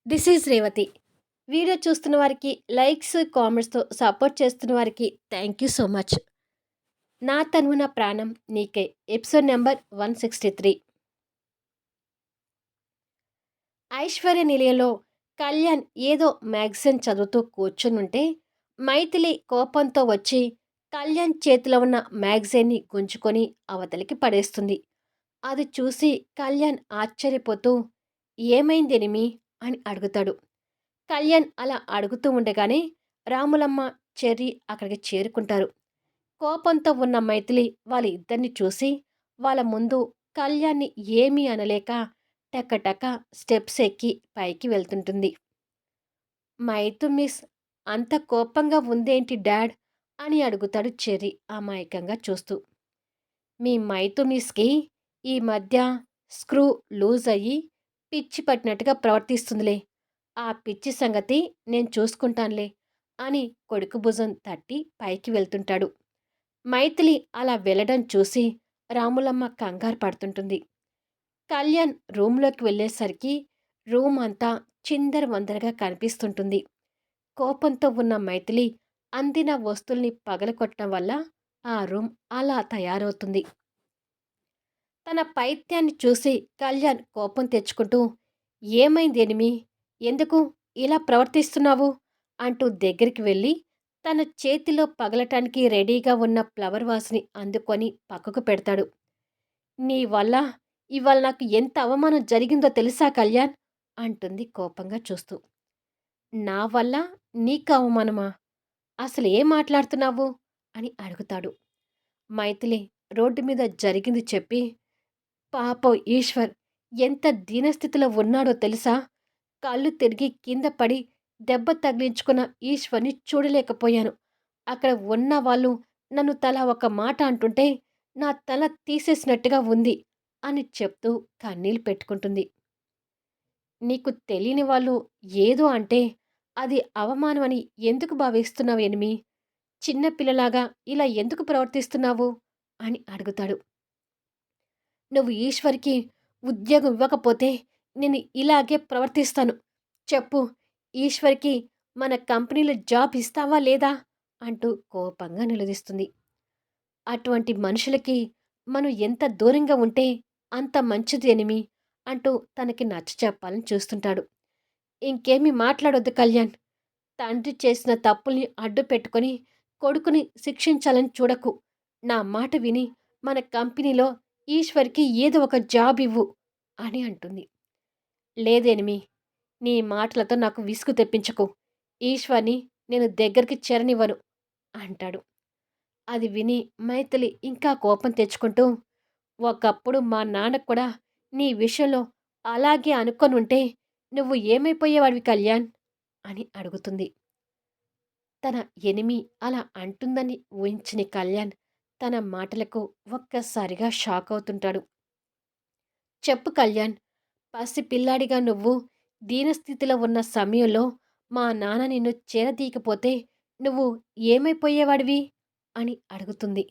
This is Revathi. Video చూస్తున్న వారికి likes, కామెంట్స్‌తో support చేస్తున్న వారికి థ్యాంక్ యూ సో మచ్. 'నా తనువు నా ప్రాణం నీకే' ఎపిసోడ్ నంబర్ 163. ఐశ్వర్య నిలయంలో కళ్యాణ్ ఏదో మ్యాగజైన్ చదువుతూ కూర్చునుంటే మైథిలి కోపంతో వచ్చి కళ్యాణ్ చేతిలో ఉన్న మ్యాగజైన్‌ని గుంజుకొని అవతలికి పడేస్తుంది. అది చూసి కళ్యాణ్ ఆశ్చర్యపోతూ "ఏమైందెనిమి?" అని అడుగుతాడు. కళ్యాణ్ అలా అడుగుతూ ఉండగానే రాములమ్మ, చెర్రి అక్కడికి చేరుకుంటారు. కోపంతో ఉన్న మైథిలి వాళ్ళిద్దరిని చూసి వాళ్ళ ముందు కళ్యాణ్‌ని ఏమీ అనలేక టకటక స్టెప్స్ ఎక్కి పైకి వెళ్తుంటుంది. మైథు మిస్, అంత కోపంగా ఉందేంటి డాడ్ అని అడుగుతాడు చెర్రి అమాయకంగా చూస్తూ. మీ మైథు మిస్‌కి ఈ మధ్య స్క్రూ లూజ్ అయ్యి పిచ్చి పట్టినట్టుగా ప్రవర్తిస్తుందిలే. ఆ పిచ్చి సంగతి నేను చూసుకుంటానులే అని కొడుకు భుజం తట్టి పైకి వెళ్తుంటాడు. మైథిలి అలా వెళ్ళడం చూసి రాములమ్మ కంగారు పడుతుంటుంది. కళ్యాణ్ రూంలోకి వెళ్ళేసరికి రూమ్ అంతా చిందరవందరగా కనిపిస్తుంటుంది. కోపంతో ఉన్న మైథిలి అందిన వస్తువుల్ని పగలగొట్టడం వల్ల ఆ రూమ్ అలా తయారవుతుంది. తన పైత్యాన్ని చూసి కళ్యాణ్ కోపం తెచ్చుకుంటూ ఏమైందేనిమి, ఎందుకు ఇలా ప్రవర్తిస్తున్నావు అంటూ దగ్గరికి వెళ్ళి తన చేతిలో పగలటానికి రెడీగా ఉన్న ఫ్లవర్ వాస్ని అందుకొని పక్కకు పెడతాడు. నీ వల్ల ఇవాళ నాకు ఎంత అవమానం జరిగిందో తెలుసా కళ్యాణ్ అంటుంది కోపంగా చూస్తూ. నా వల్ల నీకు అవమానమా? అసలు ఏం మాట్లాడుతున్నావు అని అడుగుతాడు. మైథిలి రోడ్డు మీద జరిగింది చెప్పి పాపం ఈశ్వర్ ఎంత దీనస్థితిలో ఉన్నాడో తెలుసా? కళ్ళు తిరిగి కింద పడి దెబ్బ తగిలించుకున్న ఈశ్వర్‌ని చూడలేకపోయాను. అక్కడ ఉన్న వాళ్ళు నన్ను తలా ఒక మాట అంటుంటే నా తల తీసేసినట్టుగా ఉంది అని చెప్తూ కన్నీళ్లు పెట్టుకుంటుంది. నీకు తెలియని వాళ్ళు ఏదో అంటే అది అవమానమని ఎందుకు భావిస్తున్నావు ఎనిమి? చిన్న పిల్లలాగా ఇలా ఎందుకు ప్రవర్తిస్తున్నావు అని అడుగుతాడు. నువ్వు ఈశ్వర్‌కి ఉద్యోగం ఇవ్వకపోతే నేను ఇలాగే ప్రవర్తిస్తాను. చెప్పు, ఈశ్వర్‌కి మన కంపెనీలో జాబ్ ఇస్తావా లేదా? అంటూ కోపంగా నిలదీస్తుంది. అటువంటి మనుషులకి మనం ఎంత దూరంగా ఉంటే అంత మంచిది ఎనిమి అంటూ తనకి నచ్చచెప్పాలని చూస్తుంటాడు. ఇంకేమీ మాట్లాడొద్దు కళ్యాణ్. తండ్రి చేసిన తప్పుల్ని అడ్డు పెట్టుకొని కొడుకుని శిక్షించాలని చూడకు. నా మాట విని మన కంపెనీలో ఈశ్వర్‌కి ఏదో ఒక జాబ్ ఇవ్వు అని అంటుంది. లేదేనిమి, నీ మాటలతో నాకు విసుగు తెప్పించకు. ఈశ్వర్‌ని నేను దగ్గరికి చేరనివ్వను అంటాడు. అది విని మైథిలి ఇంకా కోపం తెచ్చుకుంటూ, ఒకప్పుడు మా నాన్న కూడా నీ విషయంలో అలాగే అనుకొనుంటే నువ్వు ఏమైపోయేవాడివి కళ్యాణ్ అని అడుగుతుంది. తన ఎనిమి అలా అంటుందని ఊహించని కళ్యాణ్ తన మాటలకు ఒక్కసారిగా షాక్ అవుతుంటాడు. చెప్పు కళ్యాణ్, పసిపిల్లాడిగా నువ్వు దీనస్థితిలో ఉన్న సమయంలో మా నాన్న నిన్ను చేరదీయకపోతే నువ్వు ఏమైపోయేవాడివి అని అడుగుతుంది.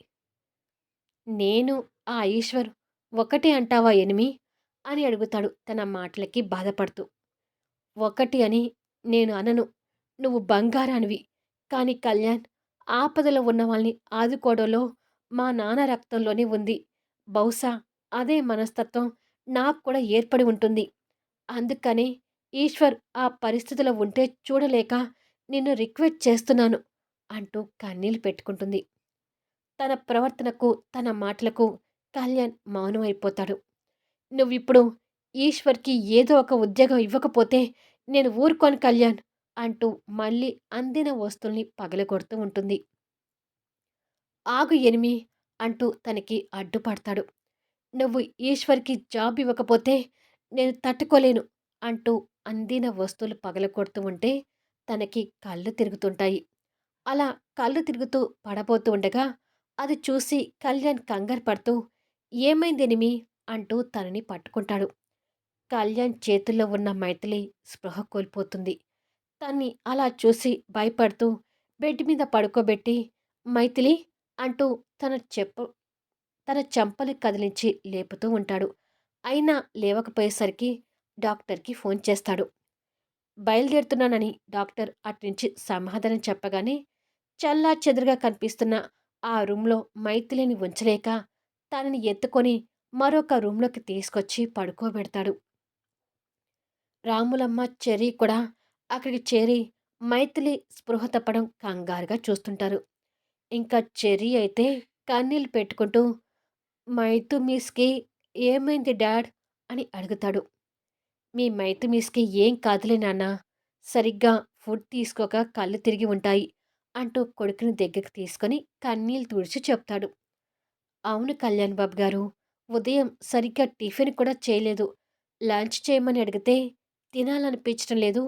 నేను, ఆ ఈశ్వర్ ఒకటే అంటావా ఎనిమి అని అడుగుతాడు తన మాటలకి బాధపడుతూ. ఒకటి అని నేను అనను. నువ్వు బంగారానివి. కానీ కళ్యాణ్, ఆపదలో ఉన్న వాళ్ళని ఆదుకోవడంలో మా నాన్న రక్తంలోనే ఉంది. బహుశా అదే మనస్తత్వం నాకు కూడా ఏర్పడి ఉంటుంది. అందుకనే ఈశ్వర్ ఆ పరిస్థితిలో ఉంటే చూడలేక నిన్ను రిక్వెస్ట్ చేస్తున్నాను అంటూ కన్నీళ్లు పెట్టుకుంటుంది. తన ప్రవర్తనకు, తన మాటలకు కళ్యాణ్ మౌనమైపోతాడు. నువ్విప్పుడు ఈశ్వర్‌కి ఏదో ఒక ఉద్యోగం ఇవ్వకపోతే నేను ఊరుకోను కళ్యాణ్ అంటూ మళ్ళీ అందిన వస్తువుల్ని పగలగొడుతూ ఉంటుంది. ఆగు ఎనిమి అంటూ తనకి అడ్డుపడతాడు. నువ్వు ఈశ్వర్‌కి జాబ్ ఇవ్వకపోతే నేను తట్టుకోలేను అంటూ అందిన వస్తువులు పగలగొడుతూ ఉంటే తనకి కళ్ళు తిరుగుతుంటాయి. అలా కళ్ళు తిరుగుతూ పడబోతూ ఉండగా అది చూసి కళ్యాణ్ కంగారు పడుతూ ఏమైందెనిమి అంటూ తనని పట్టుకుంటాడు. కళ్యాణ్ చేతుల్లో ఉన్న మైథిలి స్పృహ కోల్పోతుంది. తన్ని అలా చూసి భయపడుతూ బెడ్ మీద పడుకోబెట్టి మైథిలి అంటూ తన చెంపలు కదిలించి లేపుతూ ఉంటాడు. అయినా లేవకపోయేసరికి డాక్టర్‌కి ఫోన్ చేస్తాడు. బయలుదేరుతున్నానని డాక్టర్ అట్నుంచి సమాధానం చెప్పగానే చెల్లాచెదురుగా కనిపిస్తున్న ఆ రూమ్‌లో మైథిలిని ఉంచలేక తనని ఎత్తుకొని మరొక రూమ్‌లోకి తీసుకొచ్చి పడుకోబెడతాడు. రాములమ్మ, చెర్రీ కూడా అక్కడికి చేరి మైథిలి స్పృహ తప్పడం కంగారుగా చూస్తుంటారు. ఇంకా చెర్రీ అయితే కన్నీళ్లు పెట్టుకుంటూ మైతు మిస్‌కి ఏమైంది డాడ్ అని అడుగుతాడు. మీ మైతు మిస్‌కి ఏం కాదులే నాన్న. సరిగ్గా ఫుడ్ తీసుకోక కళ్ళు తిరిగి ఉంటాయి అంటూ కొడుకుని దగ్గరికి తీసుకొని కన్నీళ్లు తుడిచి చెప్తాడు. అవును కళ్యాణ్ బాబు గారు. ఉదయం సరిగ్గా టిఫిన్ కూడా చేయలేదు. లంచ్ చేయమని అడిగితే తినాలనిపించటం లేదు.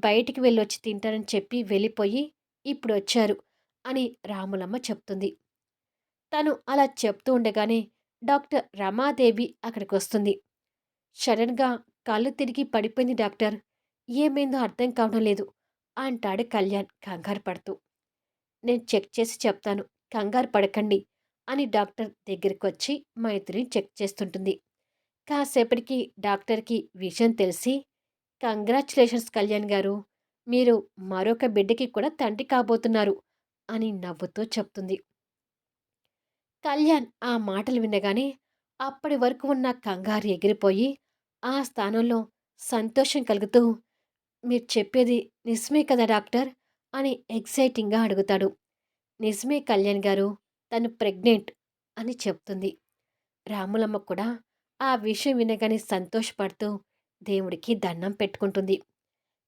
బయటికి వెళ్ళొచ్చి తింటానని చెప్పి వెళ్ళిపోయి ఇప్పుడొచ్చారు అని రాములమ్మ చెప్తుంది. తను అలా చెప్తూ ఉండగానే డాక్టర్ రమాదేవి అక్కడికొస్తుంది. సడన్‌గా కళ్ళు తిరిగి పడిపోయింది డాక్టర్. ఏమైందో అర్థం కావడం లేదు అంటాడు కళ్యాణ్ కంగారు పడుతూ. నేను చెక్ చేసి చెప్తాను. కంగారు పడకండి అని డాక్టర్ దగ్గరికొచ్చి మైత్రిని చెక్ చేస్తుంటుంది. కాసేపటికి డాక్టర్‌కి విషయం తెలిసి కంగ్రాచ్యులేషన్స్ కళ్యాణ్ గారు. మీరు మరొక బిడ్డకి కూడా తండ్రి కాబోతున్నారు అని నవ్వుతూ చెప్తుంది. కళ్యాణ్ ఆ మాటలు వినగానే అప్పటి వరకు ఉన్న కంగారు ఎగిరిపోయి ఆ స్థానంలో సంతోషం కలుగుతూ మీరు చెప్పేది నిజమే కదా డాక్టర్ అని ఎక్సైటింగ్గా అడుగుతాడు. నిజమే కళ్యాణ్ గారు. తను ప్రెగ్నెంట్ అని చెప్తుంది. రాములమ్మ కూడా ఆ విషయం వినగానే సంతోషపడుతూ దేవుడికి దండం పెట్టుకుంటుంది.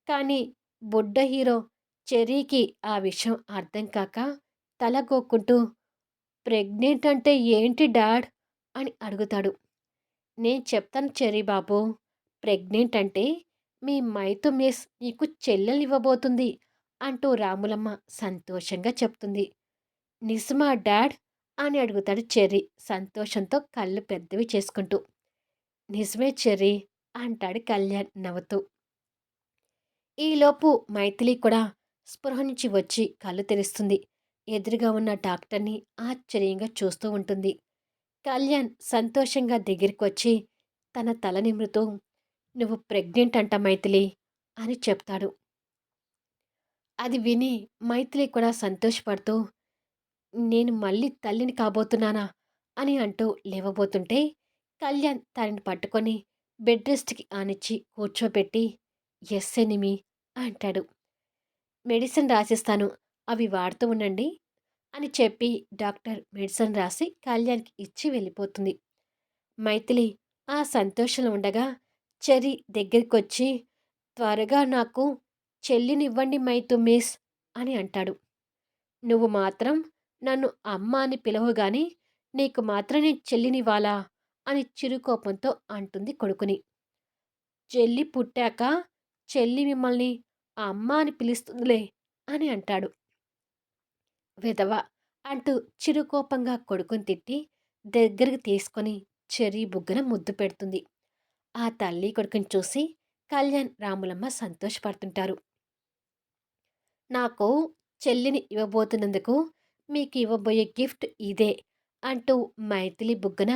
కానీ బుడ్డ హీరో చెర్రీకి ఆ విషయం అర్థం కాక తల గోక్కుంటూ ప్రెగ్నెంట్ అంటే ఏంటి డాడ్ అని అడుగుతాడు. నేను చెప్తాను చెర్రీ బాబు. ప్రెగ్నెంట్ అంటే మీ మైథు మిస్ నీకు చెల్లెలివ్వబోతుంది అంటూ రాములమ్మ సంతోషంగా చెప్తుంది. నిజమా డాడ్ అని అడుగుతాడు చెర్రీ సంతోషంతో కళ్ళు పెద్దవి చేసుకుంటూ. నిజమే చెర్రీ అంటాడు కళ్యాణ్ నవ్వుతూ. ఈలోపు మైథిలి కూడా స్పృహ నుంచి వచ్చి కళ్ళు తెరుస్తుంది. ఎదురుగా ఉన్న డాక్టర్ని ఆశ్చర్యంగా చూస్తూ ఉంటుంది. కళ్యాణ్ సంతోషంగా దగ్గరికొచ్చి తన తల నిమురుతూ నువ్వు ప్రెగ్నెంట్ అంట మైథిలి అని చెప్తాడు. అది విని మైథిలి కూడా సంతోషపడుతూ నేను మళ్ళీ తల్లిని కాబోతున్నానా అని అంటూ లేవబోతుంటే కళ్యాణ్ తనని పట్టుకొని బెడ్ రెస్ట్‌కి ఆనిచ్చి కూర్చోబెట్టి ఎస్ ఎనిమి అంటాడు. మెడిసిన్ రాసిస్తాను. అవి వాడుతూ ఉండండి అని చెప్పి డాక్టర్ మెడిసిన్ రాసి కళ్యాణ్‌కి ఇచ్చి వెళ్ళిపోతుంది. మైథిలి ఆ సంతోషంలో ఉండగా చెర్రీ దగ్గరికొచ్చి త్వరగా నాకు చెల్లినివ్వండి మైథు మిస్ అని అంటాడు. నువ్వు మాత్రం నన్ను అమ్మ అని పిలవు గాని నీకు మాత్రం నేను చెల్లినివ్వాలా అని చిరుకోపంతో అంటుంది కొడుకుని. చెల్లి పుట్టాక చెల్లి మిమ్మల్ని అమ్మ అని పిలుస్తుందిలే అని అంటాడు. విధవ అంటూ చిరుకోపంగా కొడుకుని తిట్టి దగ్గరికి తీసుకొని చెర్రీ బుగ్గన ముద్దు పెడుతుంది. ఆ తల్లి కొడుకుని చూసి కళ్యాణ్ రాములమ్మ సంతోషపడుతుంటారు. నాకు చెల్లిని ఇవ్వబోతున్నందుకు మీకు ఇవ్వబోయే గిఫ్ట్ ఇదే అంటూ మైథిలి బుగ్గన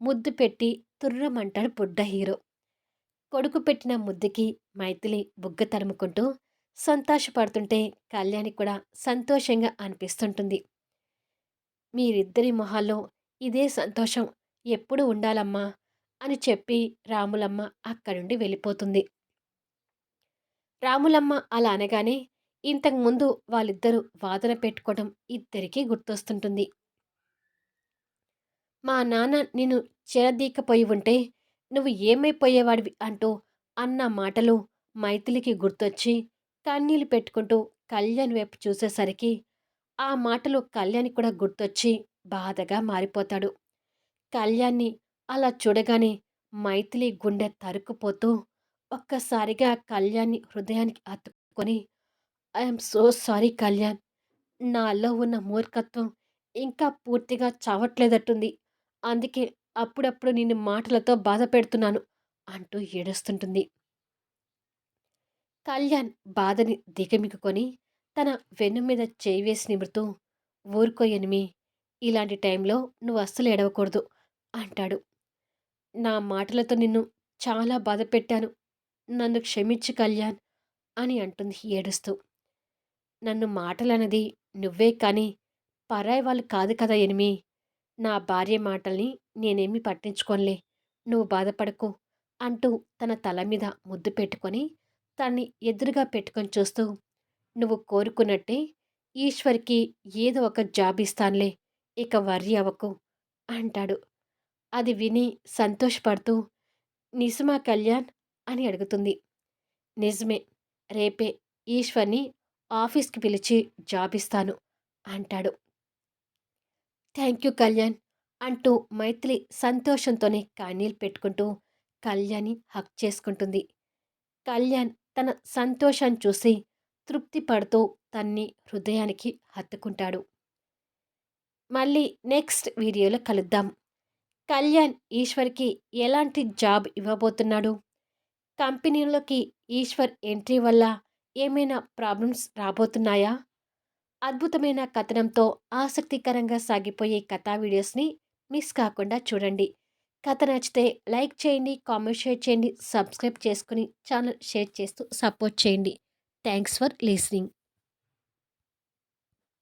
ముద్దు పెట్టి తుర్రమంటాడు బుడ్డ హీరో. కొడుకు పెట్టిన ముద్దుకి మైథిలి బుగ్గ తడుముకుంటూ సంతోషపడుతుంటే కళ్యాణి కూడా సంతోషంగా అనిపిస్తుంటుంది. మీరిద్దరి మొహాల్లో ఇదే సంతోషం ఎప్పుడూ ఉండాలమ్మా అని చెప్పి రాములమ్మ అక్కడి నుండి వెళ్ళిపోతుంది. రాములమ్మ అలా అనగానే ఇంతకుముందు వాళ్ళిద్దరూ వాదన పెట్టుకోవడం ఇద్దరికీ గుర్తొస్తుంటుంది. మా నాన్న నిన్ను చేరదీకపోయి ఉంటే నువ్వు ఏమైపోయేవాడివి అంటూ అన్న మాటలు మైథిలికి గుర్తొచ్చి కన్నీళ్లు పెట్టుకుంటూ కళ్యాణ్ వైపు చూసేసరికి ఆ మాటలు కళ్యాణ్‌కి కూడా గుర్తొచ్చి బాధగా మారిపోతాడు. కళ్యాణ్‌ని అలా చూడగానే మైథిలి గుండె తరుక్కుపోతూ ఒక్కసారిగా కళ్యాణ్‌ని హృదయానికి హత్తుకొని I am so sorry Kalyan. నాలో ఉన్న మూర్ఖత్వం ఇంకా పూర్తిగా చావట్లేదట్టుంది. అందుకే అప్పుడప్పుడు నిన్ను మాటలతో బాధపెడుతున్నాను అంటూ ఏడుస్తుంటుంది. కళ్యాణ్ బాధని దిగమింగుకొని తన వెన్ను మీద చేయి వేసి నిమురుతూ ఊరుకో ఎనిమి. ఇలాంటి టైంలో నువ్వు అస్సలు ఏడవకూడదు అంటాడు. నా మాటలతో నిన్ను చాలా బాధపెట్టాను. నన్ను క్షమించు కళ్యాణ్ అని అంటుంది ఏడుస్తూ. నన్ను మాటలన్నది నువ్వే కానీ పరాయి వాళ్ళు కాదు కదా ఎనిమి. నా భార్య మాటల్ని నేనేమీ పట్టించుకోనులే. నువ్వు బాధపడకు అంటూ తన తల మీద ముద్దు పెట్టుకొని తన్ని ఎదురుగా పెట్టుకొని చూస్తూ, నువ్వు కోరుకున్నట్టే ఈశ్వర్‌కి ఏదో ఒక జాబ్ ఇస్తానులే. ఇక వర్రీ అవ్వకు అంటాడు. అది విని సంతోషపడుతూ, నిజమా కళ్యాణ్? అని అడుగుతుంది. నిజమే. రేపే ఈశ్వర్‌ని ఆఫీస్‌కి పిలిచి జాబ్ ఇస్తాను అంటాడు. థ్యాంక్ యూ కళ్యాణ్ అంటూ మైథిలి సంతోషంతోనే కన్నీళ్ళు పెట్టుకుంటూ కళ్యాణ్‌ని హగ్ చేసుకుంటుంది. కళ్యాణ్ తన సంతోషాన్ని చూసి తృప్తి పడుతూ తన్ని హృదయానికి హత్తుకుంటాడు. మళ్ళీ నెక్స్ట్ వీడియోలో కలుద్దాం. కళ్యాణ్ ఈశ్వర్‌కి ఎలాంటి జాబ్ ఇవ్వబోతున్నాడు? కంపెనీలోకి ఈశ్వర్ ఎంట్రీ వల్ల ఏమైనా ప్రాబ్లమ్స్ రాబోతున్నాయా? అద్భుతమైన కథనంతో ఆసక్తికరంగా సాగిపోయే కథా వీడియోస్ని మిస్ కాకుండా చూడండి. కథ నచ్చితే లైక్ చేయండి, కామెంట్ షేర్ చేయండి, సబ్స్క్రైబ్ చేసుకుని ఛానల్ షేర్ చేస్తూ సపోర్ట్ చేయండి. Thanks for listening.